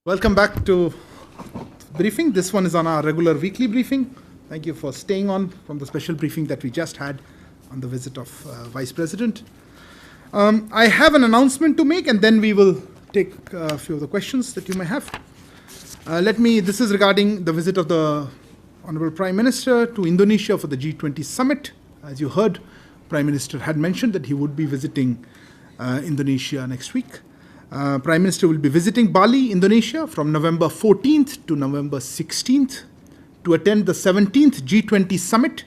Welcome back to briefing. This one is on our regular weekly briefing. Thank you for staying on from the special briefing that we just had on the visit of Vice President. I have an announcement to make, and then we will take a few of the questions that you may have. This is regarding the visit of the Honorable Prime Minister to Indonesia for the G20 summit. As you heard, Prime Minister had mentioned that he would be visiting Indonesia next week. Prime Minister will be visiting Bali, Indonesia from November 14th to November 16th to attend the 17th G20 summit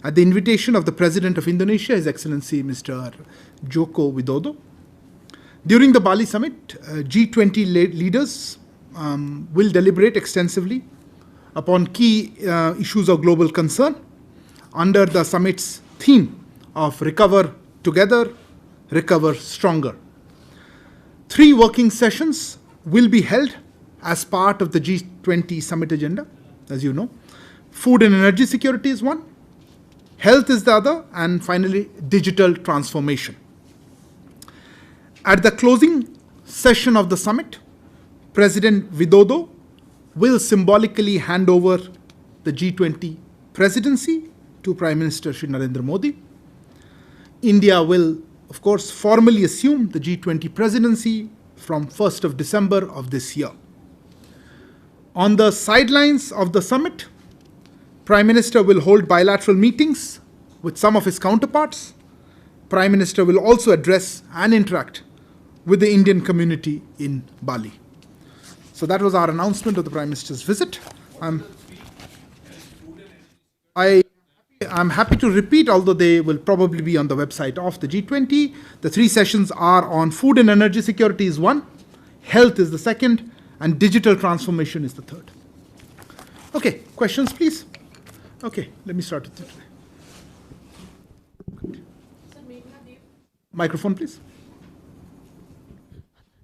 at the invitation of the President of Indonesia, His Excellency Mr. Joko Widodo. During the Bali summit, G20 leaders will deliberate extensively upon key issues of global concern under the summit's theme of Recover Together, Recover Stronger. 3 working sessions will be held as part of the G20 summit agenda, as you know. Food and energy security is one, health is the other, and finally, digital transformation. At the closing session of the summit, President Widodo will symbolically hand over the G20 presidency to Prime Minister Shri Narendra Modi. India will, of course, formally assume the G20 presidency from 1st of December of this year. On the sidelines of the summit, Prime Minister will hold bilateral meetings with some of his counterparts. Prime Minister will also address and interact with the Indian community in Bali. So that was our announcement of the Prime Minister's visit. I'm happy to repeat, although they will probably be on the website of the G20. The 3 sessions are on food and energy security is one, health is the second, and digital transformation is the third. Okay, questions please. Okay, let me start with you. Microphone please.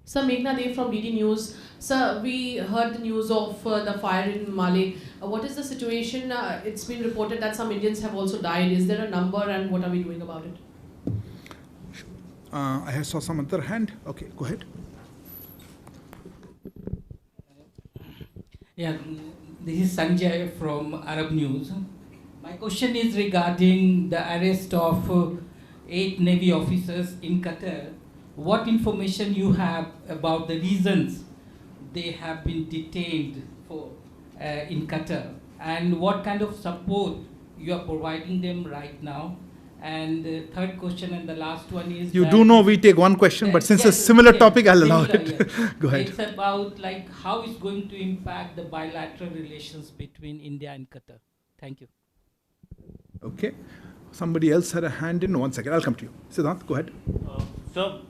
Sir, Meghna Dev from DDNews. Sir, we heard the news of the fire in Male. What is the situation? It's been reported that some Indians have also died. Is there a number, and what are we doing about it? I saw some other hand. Okay, go ahead. Yeah, this is Sanjay from Arab News. My question is regarding the arrest of 8 Navy officers in Qatar. What information you have about the reasons they have been detained for in Qatar, and what kind of support you are providing them right now? And the third question and the last one is, you do know we take one question, but since it's a similar topic, I'll allow it. Yes. Go ahead. It's about like how it's going to impact the bilateral relations between India and Qatar. Thank you. Okay. Somebody else had a hand in. 1 second. I'll come to you. Siddhant, go ahead. Sir,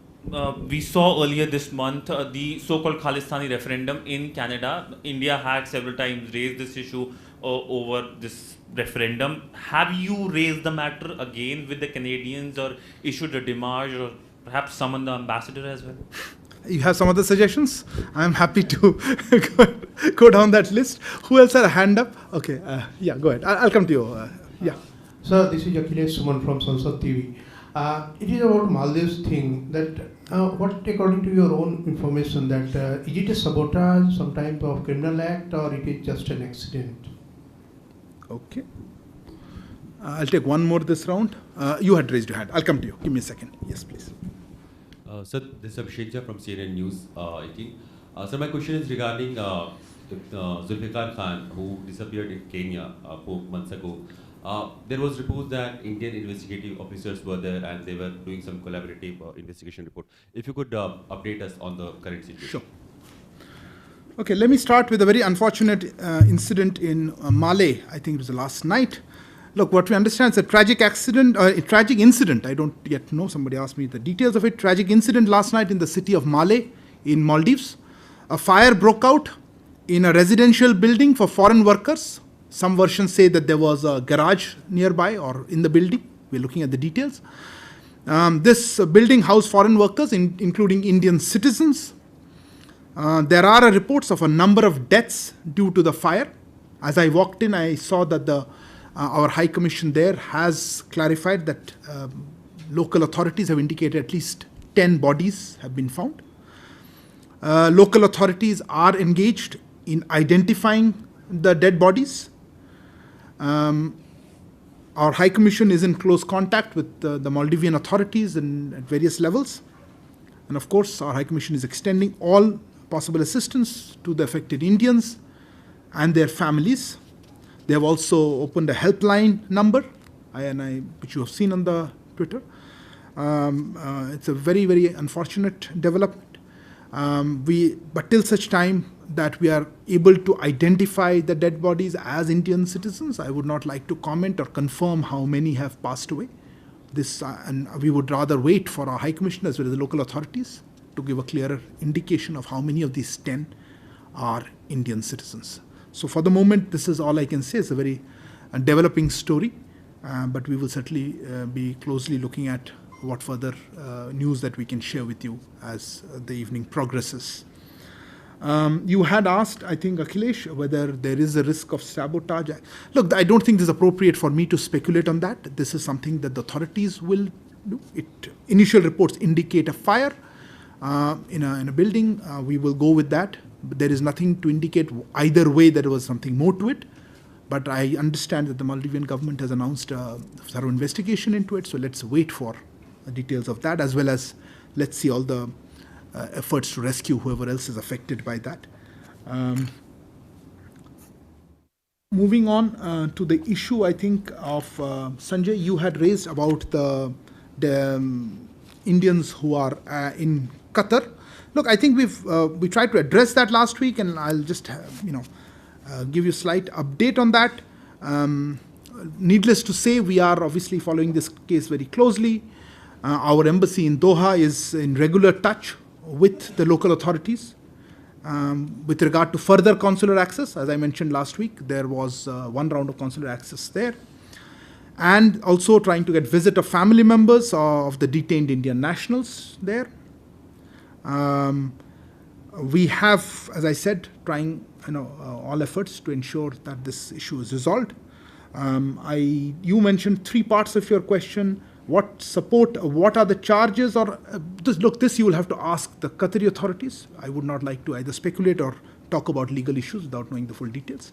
we saw earlier this month the so-called Khalistani referendum in Canada. India had several times raised this issue over this referendum. Have you raised the matter again with the Canadians, or issued a demarche, or perhaps summoned the ambassador as well? You have some other suggestions? I'm happy to go down that list. Who else had a hand up? Okay, yeah, go ahead. I'll come to you. Yeah. Sir, this is Akhilesh Suman from Sansad TV. It is about Maldives thing that what, according to your own information, that is it a sabotage, some type of criminal act, or it is just an accident? Okay. I'll take one more this round. You had raised your hand. I'll come to you. Give me a second. Yes, please. Sir, this is Abhishek from CNN News 18. Sir, my question is regarding Zulfikar Khan, who disappeared in Kenya 4 months ago. There was reports that Indian investigative officers were there and they were doing some collaborative investigation report. If you could update us on the current situation. Sure. Okay, let me start with a very unfortunate incident in Male. I think it was last night. Look, what we understand is a tragic accident, a tragic incident. I don't yet know. Somebody asked me the details of it. Tragic incident last night in the city of Male in Maldives. A fire broke out in a residential building for foreign workers. Some versions say that there was a garage nearby or in the building. We're looking at the details. This building housed foreign workers, including Indian citizens. There are reports of a number of deaths due to the fire. As I walked in, I saw that our High Commission there has clarified that local authorities have indicated at least 10 bodies have been found. Local authorities are engaged in identifying the dead bodies. Our High Commission is in close contact with the Maldivian authorities at various levels. And of course, our High Commission is extending all possible assistance to the affected Indians and their families. They have also opened a helpline number, which you have seen on the Twitter. It's a very, very unfortunate development. But till such time that we are able to identify the dead bodies as Indian citizens, I would not like to comment or confirm how many have passed away. And we would rather wait for our High Commission as well as the local authorities to give a clearer indication of how many of these 10 are Indian citizens. So for the moment, this is all I can say. It's a very developing story, but we will certainly be closely looking at what further news that we can share with you as the evening progresses. You had asked, I think, Akhilesh, whether there is a risk of sabotage. Look, I don't think this is appropriate for me to speculate on that. This is something that the authorities will do. Initial reports indicate a fire in a building. We will go with that. But there is nothing to indicate either way that there was something more to it. But I understand that the Maldivian government has announced a thorough investigation into it. So let's wait for the details of that, as well as let's see all the efforts to rescue whoever else is affected by that. Moving on to the issue, I think, of Sanjay, you had raised about the Indians who are in Qatar. Look, I think we tried to address that last week, and I'll just give you a slight update on that. Needless to say, we are obviously following this case very closely. Our embassy in Doha is in regular touch with the local authorities with regard to further consular access. As I mentioned last week, there was one round of consular access there, and also trying to get visit of family members of the detained Indian nationals there. We have, as I said, trying all efforts to ensure that this issue is resolved. You mentioned three parts of your question. What support, what are the charges, or this you will have to ask the Qatari authorities. I would not like to either speculate or talk about legal issues without knowing the full details.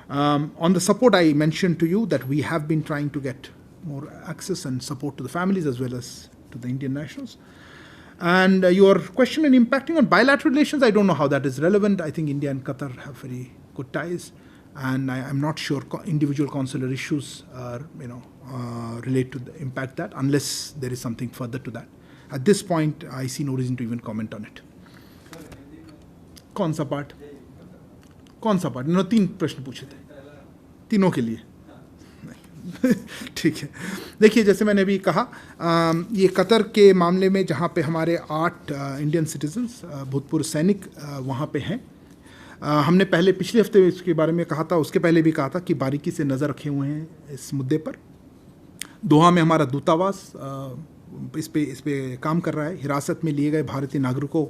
On the support, I mentioned to you that we have been trying to get more access and support to the families as well as to the Indian nationals. And your question on impacting on bilateral relations, I don't know how that is relevant. I think India and Qatar have very good ties, and I'm not sure individual consular issues relate to impact that, unless there is something further to that. At this point, I see no reason to even comment on it. कौन सा part? इन्होंने 3 प्रश्न पूछे थे, तीनों के लिए। ठीक है, देखिए, जैसे मैंने अभी कहा, ये कतर के मामले में जहाँ पे हमारे 8 इंडियन सिटीजन्स भूतपूर्व सैनिक वहाँ पे हैं, हमने पहले पिछले हफ्ते इसके बारे में कहा था, उसके पहले भी कहा था कि बारीकी से नज़र रखे हुए हैं इस मुद्दे पर। दोहा में हमारा दूतावास इस पे काम कर रहा है। हिरासत में लिए गए भारतीय नागरिकों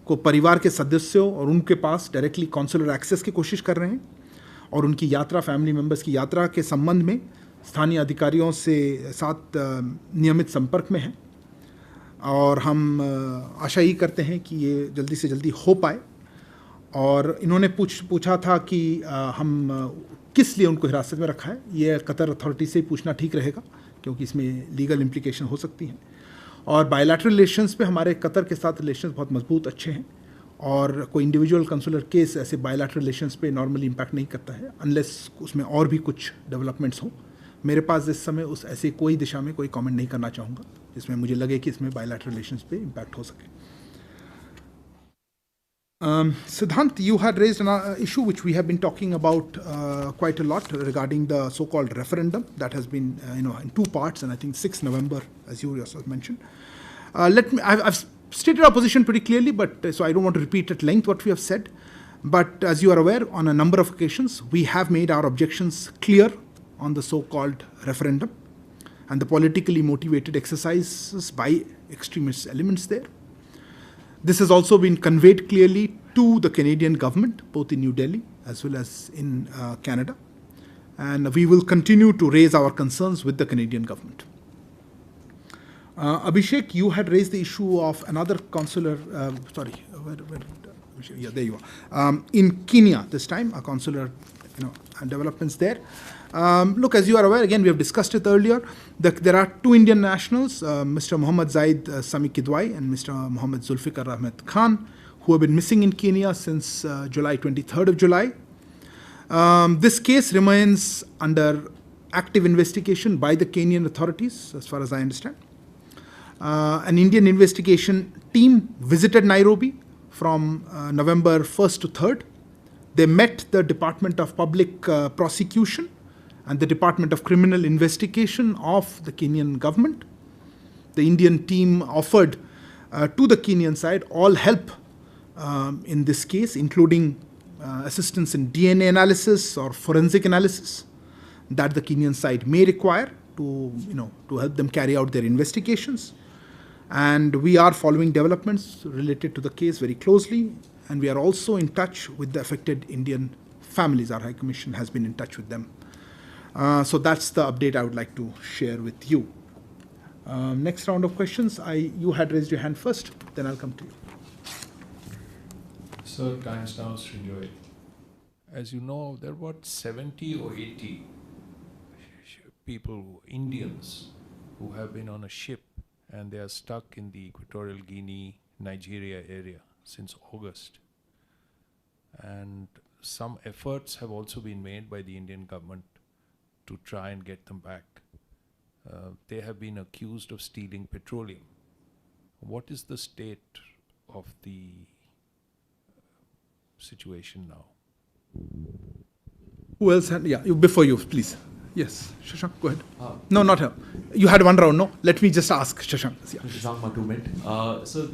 को परिवार के सदस्यों और उनके पास डायरेक्टली कॉन्सुलर एक्सेस की कोशिश कर रहे हैं, और उनकी यात्रा, फैमिली मेम्बर्स की यात्रा के संबंध में स्थानीय अधिकारियों से साथ नियमित संपर्क में हैं, और हम आशा ही करते हैं कि ये जल्दी से जल्दी हो पाए। और इन्होंने पूछा था कि हम किस लिए उनको हिरासत में रखा है। ये कतर अथॉरिटी से ही पूछना ठीक रहेगा, क्योंकि इसमें लीगल इम्प्लीकेशन हो सकती हैं। और बायलैटरल रिलेशंस पे हमारे कतर के साथ रिलेशंस बहुत मजबूत अच्छे हैं, और कोई इंडिविजुअल कंसुलर केस ऐसे बायलैटरल रिलेशंस पे नॉर्मली इम्पैक्ट नहीं करता है, अनलेस उसमें और भी कुछ डेवलपमेंट्स हों। मेरे पास इस समय उस ऐसे कोई दिशा में कोई कमेंट नहीं करना चाहूँगा जिसमें मुझे लगे कि इसमें बायलैटरल रिलेशंस पे इम्पैक्ट हो सके। Siddhant, you had raised an issue which we have been talking about quite a lot regarding the so-called referendum that has been in 2 parts, and I think 6 November, as you yourself mentioned. I've stated our position pretty clearly, but so I don't want to repeat at length what we have said. But as you are aware, on a number of occasions, we have made our objections clear on the so-called referendum and the politically motivated exercises by extremist elements there. This has also been conveyed clearly to the Canadian government, both in New Delhi as well as in Canada. And we will continue to raise our concerns with the Canadian government. Abhishek, you had raised the issue of another consular, yeah, there you are. In Kenya this time, a consular, developments there. Look, as you are aware, again, we have discussed it earlier, there are two Indian nationals, Mr. Mohammad Zaid Sami Kidwai and Mr. Mohammad Zulfikar Ahmed Khan, who have been missing in Kenya since July, 23rd of July. This case remains under active investigation by the Kenyan authorities, as far as I understand. An Indian investigation team visited Nairobi from November 1st to 3rd. They met the Department of Public Prosecution and the Department of Criminal Investigation of the Kenyan government. The Indian team offered to the Kenyan side all help in this case, including assistance in DNA analysis or forensic analysis that the Kenyan side may require to help them carry out their investigations. And we are following developments related to the case very closely, and we are also in touch with the affected Indian families. Our High Commission has been in touch with them. So that's the update I would like to share with you. Next round of questions. You had raised your hand first, then I'll come to you. Sir, times now, Srinjoy. As you know, there were 70 or 80 people, Indians, who have been on a ship and they are stuck in the Equatorial Guinea, Nigeria area since August. And some efforts have also been made by the Indian government to try and get them back. They have been accused of stealing petroleum. What is the state of the situation now? Who else had, before you, please. Yes, Shashank, go ahead. No, not her. You had one round, no? Let me just ask Shashank. Yeah. Shashank Matument. So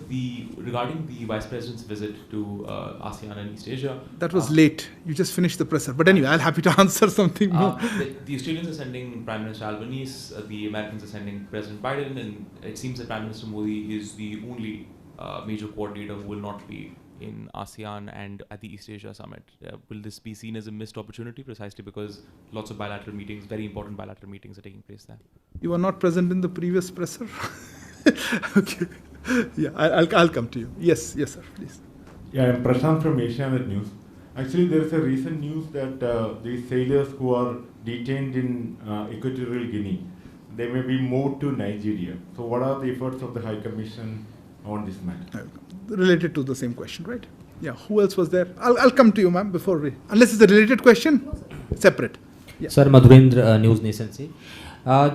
regarding the Vice President's visit to ASEAN and East Asia. That was late. You just finished the presser. But anyway, I'm happy to answer something more. The Australians are sending Prime Minister Albanese, the Americans are sending President Biden, and it seems that Prime Minister Modi is the only major coordinator who will not be in ASEAN and at the East Asia Summit. Will this be seen as a missed opportunity precisely because lots of bilateral meetings, very important bilateral meetings are taking place there? You were not present in the previous presser? Okay. Yeah, I'll come to you. Yes, sir, please. Yeah, I'm Prashant from Asianet News. Actually, there is a recent news that these sailors who are detained in Equatorial Guinea, they may be moved to Nigeria. So what are the efforts of the High Commission on this matter? Related to the same question, right? Yeah, who else was there? I'll come to you, ma'am, before we... Unless it's a related question, separate. Yeah. Sir Madhurendra news nation से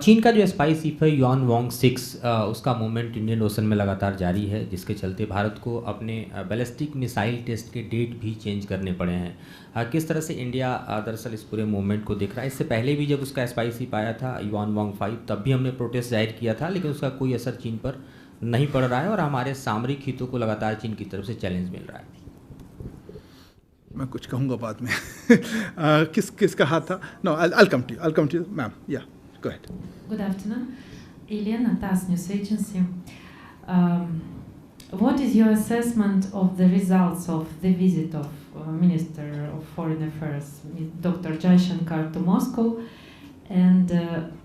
चीन का जो spy ship है yuan वांग 6 उसका movement Indian ocean में लगातार जारी है, जिसके चलते भारत को अपने बैलिस्टिक मिसाइल टेस्ट के डेट भी चेंज करने पड़े हैं। किस तरह से इंडिया दरअसल इस पूरे मूवमेंट को देख रहा है? इससे पहले भी जब उसका स्पाई शिप आया था युआन वांग 5, तब भी हमने प्रोटेस्ट जाहिर किया था, लेकिन उसका कोई असर चीन पर नहीं पड़ रहा है और हमारे सामरिक हितों को लगातार चीन की तरफ से चैलेंज मिल रहा है। मैं कुछ कहूँगा बाद में। किसका हाथ था? No, I'll come to you, ma'am. Yeah, go ahead. Good afternoon. Elena, TASS News Agency. What is your assessment of the results of the visit of Minister of Foreign Affairs, Dr. Jaishankar, to Moscow? And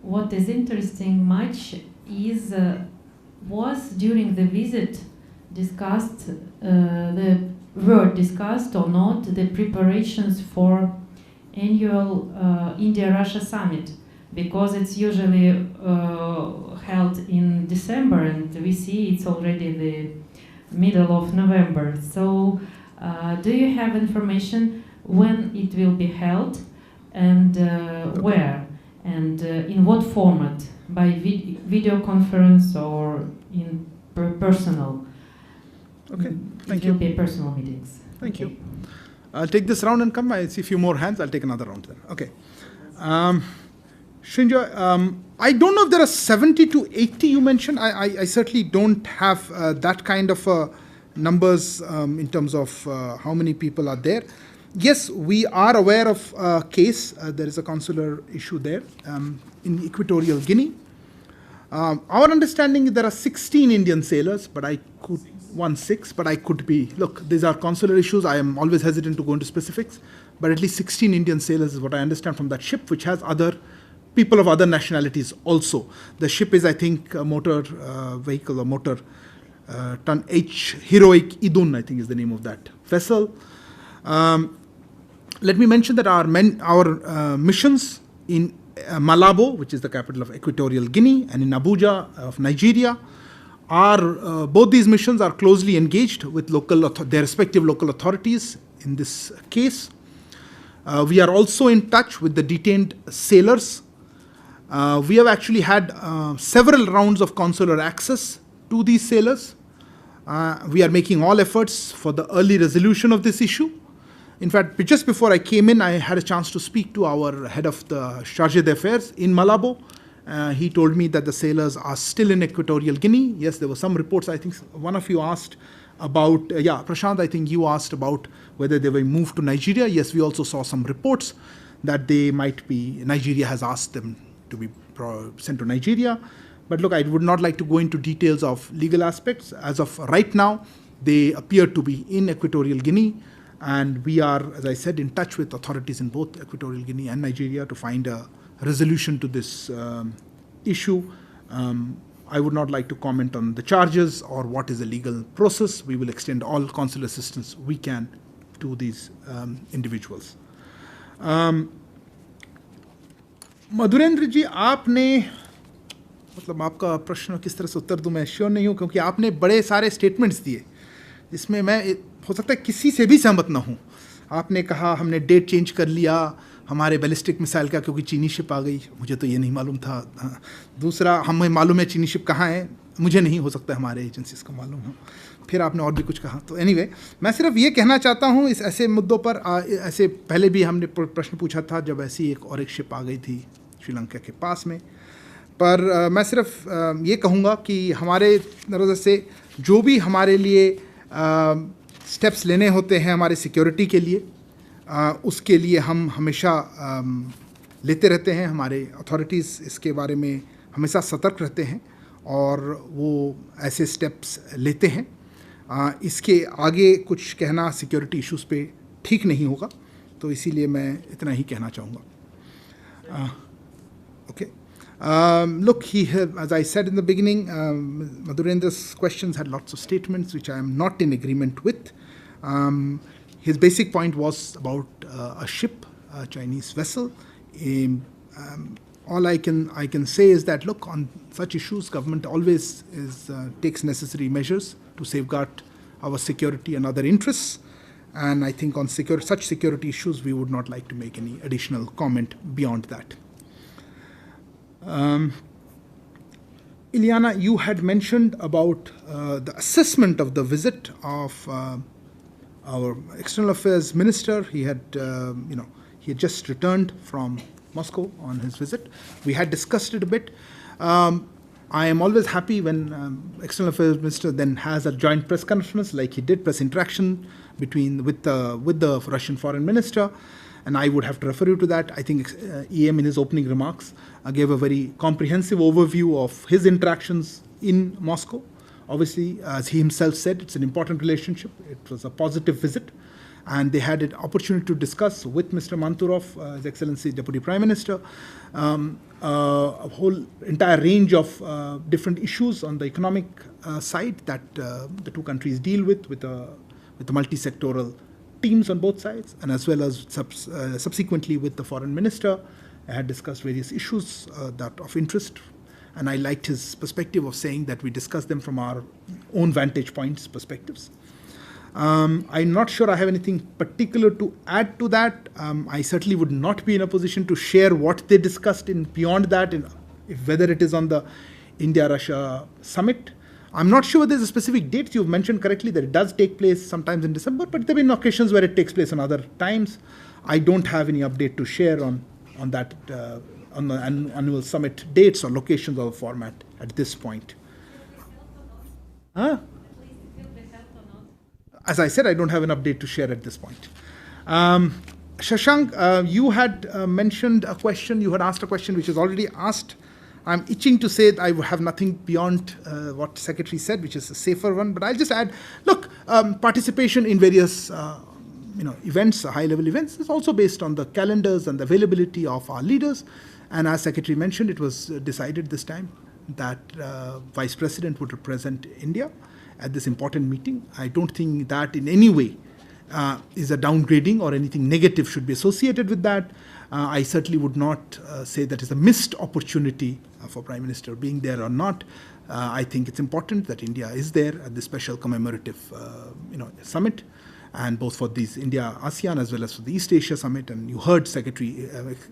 what is interesting much is was during the visit discussed, were discussed or not the preparations for annual India-Russia summit, because it's usually held in December and we see it's already the middle of November. So do you have information when it will be held and where and in what format? By video conference or in personal? Okay, thank you. It will be personal meetings. Thank you. I'll take this round and come. I see a few more hands. I'll take another round then. Okay. Srinjoy, I don't know if there are 70 to 80 you mentioned. I certainly don't have that kind of numbers in terms of how many people are there. Yes, we are aware of a case. There is a consular issue there in Equatorial Guinea. Our understanding is there are 16 Indian sailors, but I could be. Look, these are consular issues. I am always hesitant to go into specifics, but at least 16 Indian sailors is what I understand from that ship, which has other people of other nationalities also. The ship is, I think, a motor vehicle or motor ton H Heroic Idun, I think is the name of that vessel. Let me mention that our missions in Malabo, which is the capital of Equatorial Guinea, and in Abuja of Nigeria, are both these missions are closely engaged with their respective local authorities in this case. We are also in touch with the detained sailors. We have actually had several rounds of consular access to these sailors. We are making all efforts for the early resolution of this issue. In fact, just before I came in, I had a chance to speak to our head of the Chargé d'Affaires in Malabo. He told me that the sailors are still in Equatorial Guinea. Yes, there were some reports. I think one of you asked about, Prashant, I think you asked about whether they were moved to Nigeria. Yes, we also saw some reports that they might be, Nigeria has asked them to be sent to Nigeria. But look, I would not like to go into details of legal aspects. As of right now, they appear to be in Equatorial Guinea. And we are, as I said, in touch with authorities in both Equatorial Guinea and Nigeria to find a resolution to this issue. I would not like to comment on the charges or what is the legal process. We will extend all consular assistance we can to these individuals. Madhurendra जी, आपने मतलब आपका प्रश्न किस तरह से उत्तर दूं मैं sure नहीं हूं, क्योंकि आपने बड़े सारे स्टेटमेंट्स दिए जिसमें मैं हो सकता है किसी से भी सहमत ना हूं. आपने कहा हमने डेट चेंज कर लिया हमारे बैलिस्टिक मिसाइल का क्योंकि चीनी शिप आ गई, मुझे तो ये नहीं मालूम था. दूसरा, हमें मालूम है चीनी शिप कहाँ है, मुझे नहीं, हो सकता है हमारे एजेंसीज को मालूम हो. फिर आपने और भी कुछ कहा. तो एनीवे, मैं सिर्फ ये कहना चाहता हूँ इस ऐसे मुद्दों पर, ऐसे पहले भी हमने प्रश्न पूछा था जब ऐसी एक शिप आ गई थी श्रीलंका के पास में. पर मैं सिर्फ ये कहूँगा कि हमारे नज़र से जो भी हमारे लिए स्टेप्स लेने होते हैं हमारे सिक्योरिटी के लिए, उसके लिए हम हमेशा लेते रहते हैं. हमारे अथॉरिटीज़ इसके बारे में हमेशा सतर्क रहते हैं और वो ऐसे स्टेप्स लेते हैं. इसके आगे कुछ कहना सिक्योरिटी इश्यूज़ पे ठीक नहीं होगा, तो इसीलिए मैं इतना ही कहना चाहूँगा. Okay. Look, as I said in the beginning, Madhurendra's questions had lots of statements which I am not in agreement with. His basic point was about a ship, a Chinese vessel. All I can say is that, look, on such issues, government always takes necessary measures to safeguard our security and other interests. And I think on such security issues, we would not like to make any additional comment beyond that. Ileana, you had mentioned about the assessment of the visit of our External Affairs Minister. He had, he had just returned from Moscow on his visit. We had discussed it a bit. I am always happy when External Affairs Minister then has a joint press conference, like he did, press interaction with the Russian Foreign Minister. And I would have to refer you to that. I think EM in his opening remarks gave a very comprehensive overview of his interactions in Moscow. Obviously, as he himself said, it's an important relationship. It was a positive visit. And they had an opportunity to discuss with Mr. Manturov, His Excellency Deputy Prime Minister, a whole entire range of different issues on the economic side that the two countries deal with the multi-sectoral teams on both sides, and as well as subsequently with the foreign minister. I had discussed various issues that of interest, and I liked his perspective of saying that we discuss them from our own vantage points, perspectives. I'm not sure I have anything particular to add to that. I certainly would not be in a position to share what they discussed beyond that, whether it is on the India-Russia summit. I'm not sure there's a specific date. You've mentioned correctly that it does take place sometimes in December, but there have been occasions where it takes place on other times. I don't have any update to share on that, on the annual summit dates or locations or format at this point. Huh? As I said, I don't have an update to share at this point. Shashank, you had mentioned a question, you had asked a question which is already asked. I'm itching to say that I have nothing beyond what the Secretary said, which is a safer one. But I'll just add, look, participation in various events, high-level events, is also based on the calendars and the availability of our leaders. And as Secretary mentioned, it was decided this time that Vice President would represent India at this important meeting. I don't think that in any way is a downgrading or anything negative should be associated with that. I certainly would not say that is a missed opportunity for Prime Minister being there or not. I think it's important that India is there at this special commemorative summit, and both for these India-ASEAN as well as for the East Asia Summit. And you heard Secretary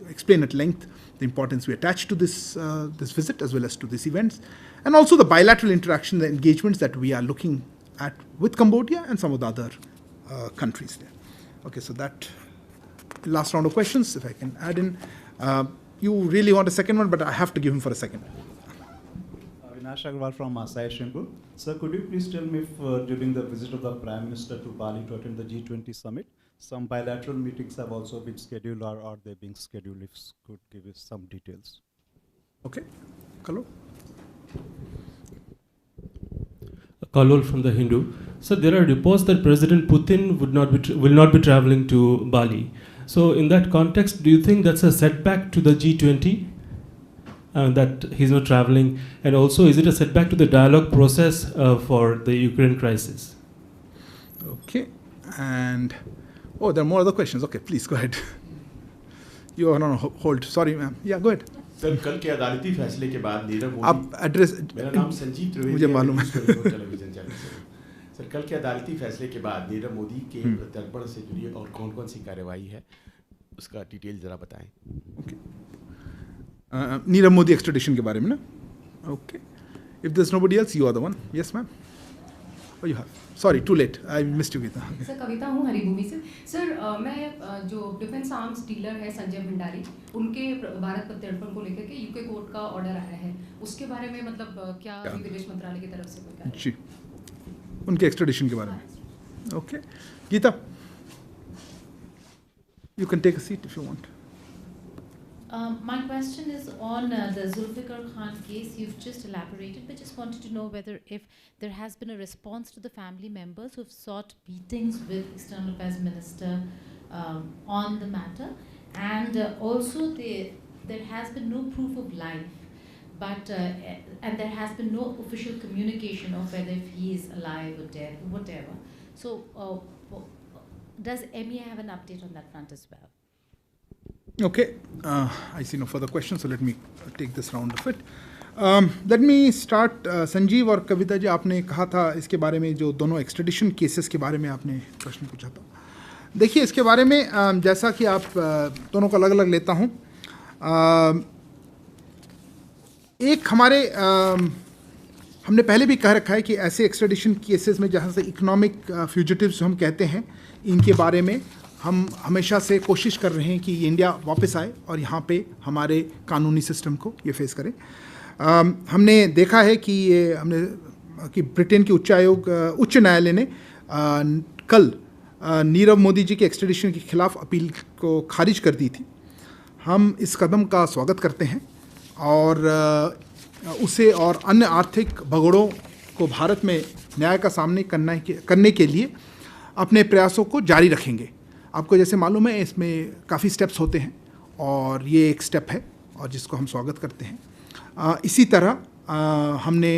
explain at length the importance we attach to this visit as well as to these events, and also the bilateral interaction, the engagements that we are looking at with Cambodia and some of the other countries there. Okay, so that last round of questions, if I can add in. You really want a second one, but I have to give him for a second. Vinash Agarwal from Masai Shimbu. Sir, could you please tell me if during the visit of the Prime Minister to Bali to attend the G20 summit, some bilateral meetings have also been scheduled, or are they being scheduled? If you could give us some details. Okay, Kalo. Kalol from the Hindu. So there are reports that President Putin will not be traveling to Bali. So in that context, do you think that's a setback to the G20? That he's not traveling, and also is it a setback to the dialogue process for the Ukraine crisis? Okay, and there are more other questions. Okay, please go ahead. You are on hold. Sorry, ma'am. Yeah, go ahead. Sir, कल के अदालती फैसले के बाद नीरव मोदी, आप address, मेरा नाम संजीव त्रिवेदी, मुझे मालूम है। टेलीविजन चैनल से। सर, कल के अदालती फैसले के बाद नीरव मोदी के प्रत्यर्पण से जुड़ी और कौन-कौन सी कार्रवाई है, उसका डिटेल जरा बताएं। ओके, नीरव मोदी एक्सट्रेडिशन के बारे में ना? Okay, if there is nobody else, you are the one. Yes ma'am, और you have, sorry to late, I missed you. Geeta sir, Kavita हूँ हरिभूमि से. सर, मैं जो डिफेंस आर्म्स डीलर है संजय भंडारी, उनके भारत प्रत्यर्पण को लेकर के यूके कोर्ट का ऑर्डर आया है, उसके बारे में मतलब क्या विदेश मंत्रालय की तरफ से कोई कार्रवाई? जी, उनके एक्सट्रेडिशन के बारे में. Okay, Geeta, you can take a seat if you want. My question is on the Zulfikar Khan case. You've just elaborated, but just wanted to know whether if there has been a response to the family members who've sought meetings with External Affairs Minister on the matter, and also there has been no proof of life, but and there has been no official communication of whether if he is alive or dead, whatever. So, does MEA have an update on that front as well? Okay, I see no further questions, so let me take this round of it. Let me start. Sanjeev और कविता जी, आपने कहा था इसके बारे में, जो दोनों extradition cases के बारे में आपने प्रश्न पूछा था. देखिए, इसके बारे में जैसा कि आप दोनों को अलग अलग लेता हूँ. एक हमारे हमने पहले भी कह रखा है कि ऐसे एक्सट्रेडिशन केसेस में जहाँ से इकोनॉमिक फ्यूजिटिव्स हम कहते हैं, इनके बारे में हम हमेशा से कोशिश कर रहे हैं कि ये इंडिया वापस आए और यहाँ पे हमारे कानूनी सिस्टम को ये फेस करें. हमने देखा है कि ब्रिटेन के उच्च न्यायालय ने कल नीरव मोदी जी के एक्सट्रेडिशन के खिलाफ अपील को खारिज कर दी थी. हम इस कदम का स्वागत करते हैं और उसे और अन्य आर्थिक भगोड़ों को भारत में न्याय का सामने करने के लिए अपने प्रयासों को जारी रखेंगे. आपको जैसे मालूम है, इसमें काफ़ी स्टेप्स होते हैं और ये एक स्टेप है और जिसको हम स्वागत करते हैं. इसी तरह हमने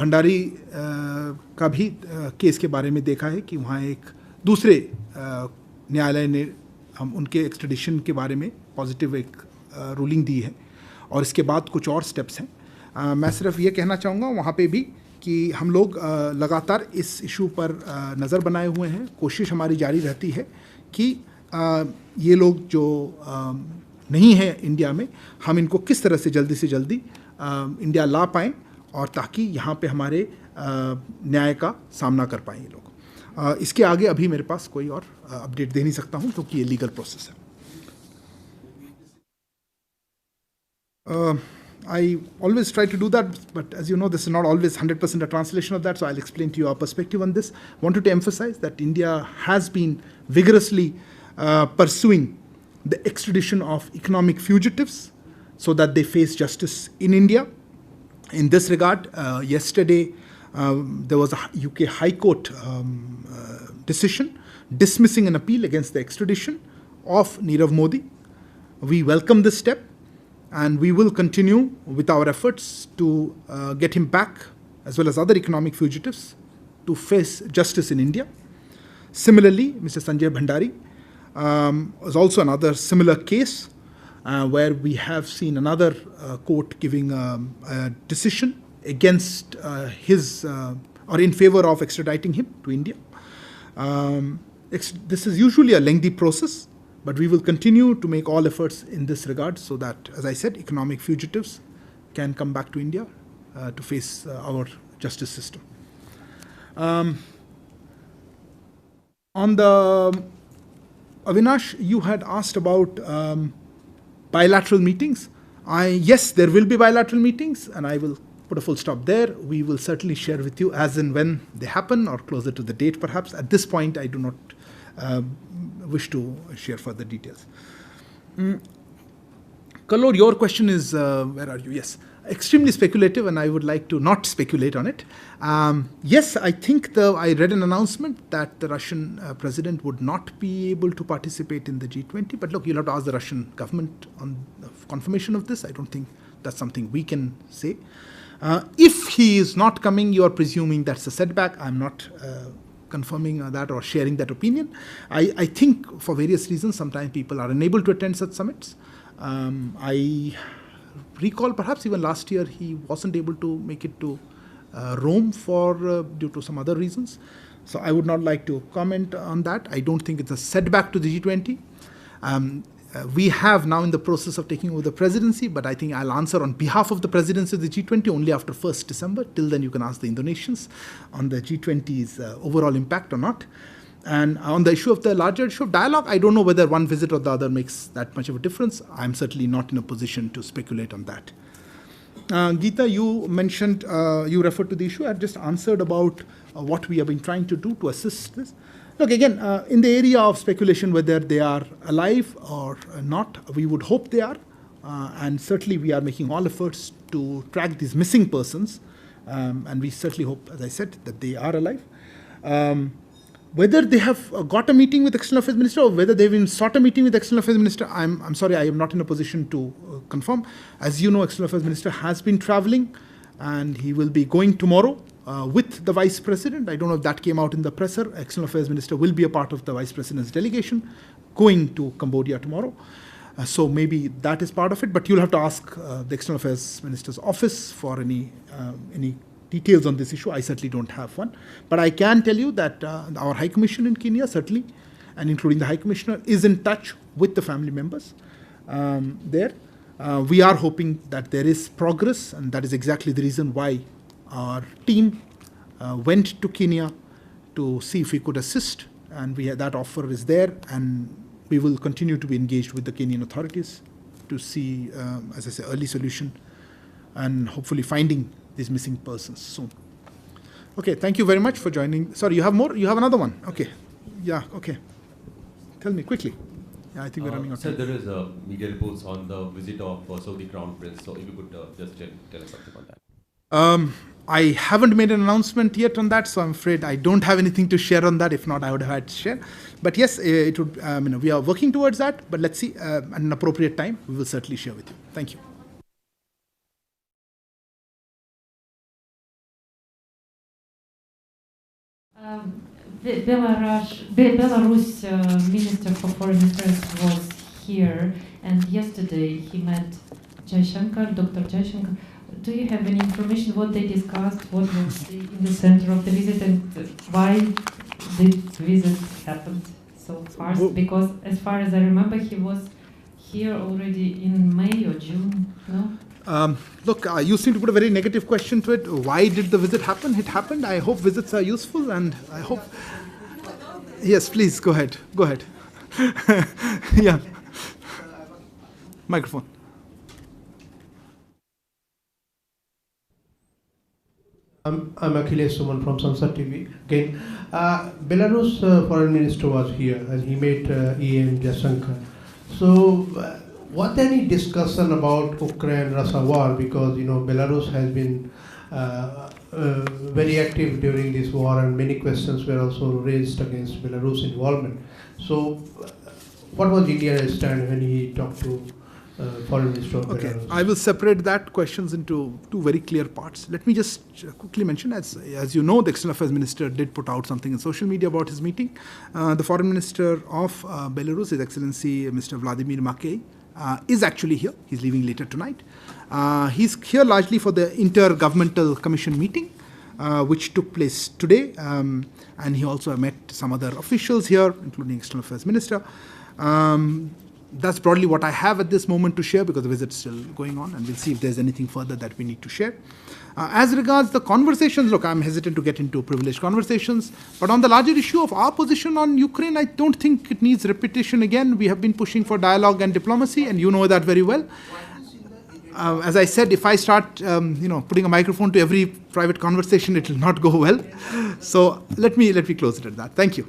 भंडारी का भी केस के बारे में देखा है कि वहाँ एक दूसरे न्यायालय ने हम उनके एक्सट्रेडिशन के बारे में पॉजिटिव एक रूलिंग दी है और इसके बाद कुछ और स्टेप्स हैं. मैं सिर्फ ये कहना चाहूँगा वहाँ पे भी कि हम लोग लगातार इस इशू पर नज़र बनाए हुए हैं. कोशिश हमारी जारी रहती है कि ये लोग जो नहीं हैं इंडिया में, हम इनको किस तरह से जल्दी इंडिया ला पाएँ और ताकि यहाँ पे हमारे न्याय का सामना कर पाएँ ये लोग. इसके आगे अभी मेरे पास कोई और अपडेट दे नहीं सकता हूँ क्योंकि ये लीगल प्रोसेस है. I always try to do that, but as you know, this is not always 100% a translation of that, so I'll explain to you our perspective on this. Wanted to emphasize that India has been vigorously pursuing the extradition of economic fugitives so that they face justice in India. In this regard, yesterday there was a UK High Court decision dismissing an appeal against the extradition of Nirav Modi. We welcome this step, and we will continue with our efforts to get him back, as well as other economic fugitives, to face justice in India. Similarly, Mr. Sanjay Bhandari was also another similar case where we have seen another court giving a decision against his or in favor of extraditing him to India. This is usually a lengthy process, but we will continue to make all efforts in this regard so that, as I said, economic fugitives can come back to India to face our justice system. On the Avinash, you had asked about bilateral meetings. Yes, there will be bilateral meetings, and I will put a full stop there. We will certainly share with you as and when they happen, or closer to the date perhaps. At this point, I do not wish to share further details. Kalor, your question is, where are you? Yes, extremely speculative, and I would like to not speculate on it. Yes, I think I read an announcement that the Russian president would not be able to participate in the G20, but look, you'll have to ask the Russian government on the confirmation of this. I don't think that's something we can say. If he is not coming, you are presuming that's a setback. I'm not confirming that or sharing that opinion. I think for various reasons, sometimes people are unable to attend such summits. I recall perhaps even last year he wasn't able to make it to Rome due to some other reasons. So I would not like to comment on that. I don't think it's a setback to the G20. We have now in the process of taking over the presidency, but I think I'll answer on behalf of the presidency of the G20 only after 1st December. Till then, you can ask the Indonesians on the G20's overall impact or not. And on the issue of the larger issue of dialogue, I don't know whether one visit or the other makes that much of a difference. I'm certainly not in a position to speculate on that. Geeta, you mentioned, you referred to the issue. I've just answered about what we have been trying to do to assist this. Look, again, in the area of speculation whether they are alive or not, we would hope they are. And certainly we are making all efforts to track these missing persons. And we certainly hope, as I said, that they are alive. Whether they have got a meeting with External Affairs Minister or whether they've even sought a meeting with External Affairs Minister, I'm sorry, I am not in a position to confirm. As you know, External Affairs Minister has been traveling, and he will be going tomorrow with the Vice President. I don't know if that came out in the presser. External Affairs Minister will be a part of the Vice President's delegation going to Cambodia tomorrow. So maybe that is part of it, but you'll have to ask the External Affairs Minister's office for any details on this issue. I certainly don't have one. But I can tell you that our High Commission in Kenya, certainly, and including the High Commissioner, is in touch with the family members there. We are hoping that there is progress, and that is exactly the reason why our team went to Kenya to see if we could assist, and that offer is there, and we will continue to be engaged with the Kenyan authorities to see, as I say, early solution and hopefully finding these missing persons soon. Okay, thank you very much for joining. Sorry, you have more? You have another one? Okay. Yeah, okay. Tell me quickly. Yeah, I think we're running out of time. Sir, there is media reports on the visit of Saudi Crown Prince, so if you could just tell us something about that. I haven't made an announcement yet on that, so I'm afraid I don't have anything to share on that. If not, I would have had to share. But yes, it would. We are working towards that. But let's see. At an appropriate time, we will certainly share with you. Thank you. Belarus Minister for Foreign Affairs was here, and yesterday he met Dr. Jaishankar. Do you have any information what they discussed, what was in the center of the visit, and why this visit happened so fast? Because as far as I remember, he was here already in May or June, no? Look, you seem to put a very negative question to it. Why did the visit happen? It happened. I hope visits are useful, and I hope... Yes, please, go ahead. Go ahead. Yeah. Microphone. I'm Akhilesh Suman from Sansad TV. Again, Belarus foreign minister was here and he met EM Jaishankar. So, was there any discussion about Ukraine-Russia war? Because Belarus has been very active during this war, and many questions were also raised against Belarus involvement. So, what was India's stand when he talked to Foreign Minister of Belarus? I will separate that questions into two very clear parts. Let me just quickly mention, as you know, the External Affairs Minister did put out something in social media about his meeting. The Foreign Minister of Belarus, His Excellency Mr. Vladimir Makey, is actually here. He's leaving later tonight. He's here largely for the Intergovernmental Commission meeting, which took place today. And he also met some other officials here, including External Affairs Minister. That's broadly what I have at this moment to share, because the visit's still going on, and we'll see if there's anything further that we need to share. As regards the conversations, look, I'm hesitant to get into privileged conversations, but on the larger issue of our position on Ukraine, I don't think it needs repetition again. We have been pushing for dialogue and diplomacy, and you know that very well. As I said, if I start putting a microphone to every private conversation, it will not go well. So let me close it at that. Thank you.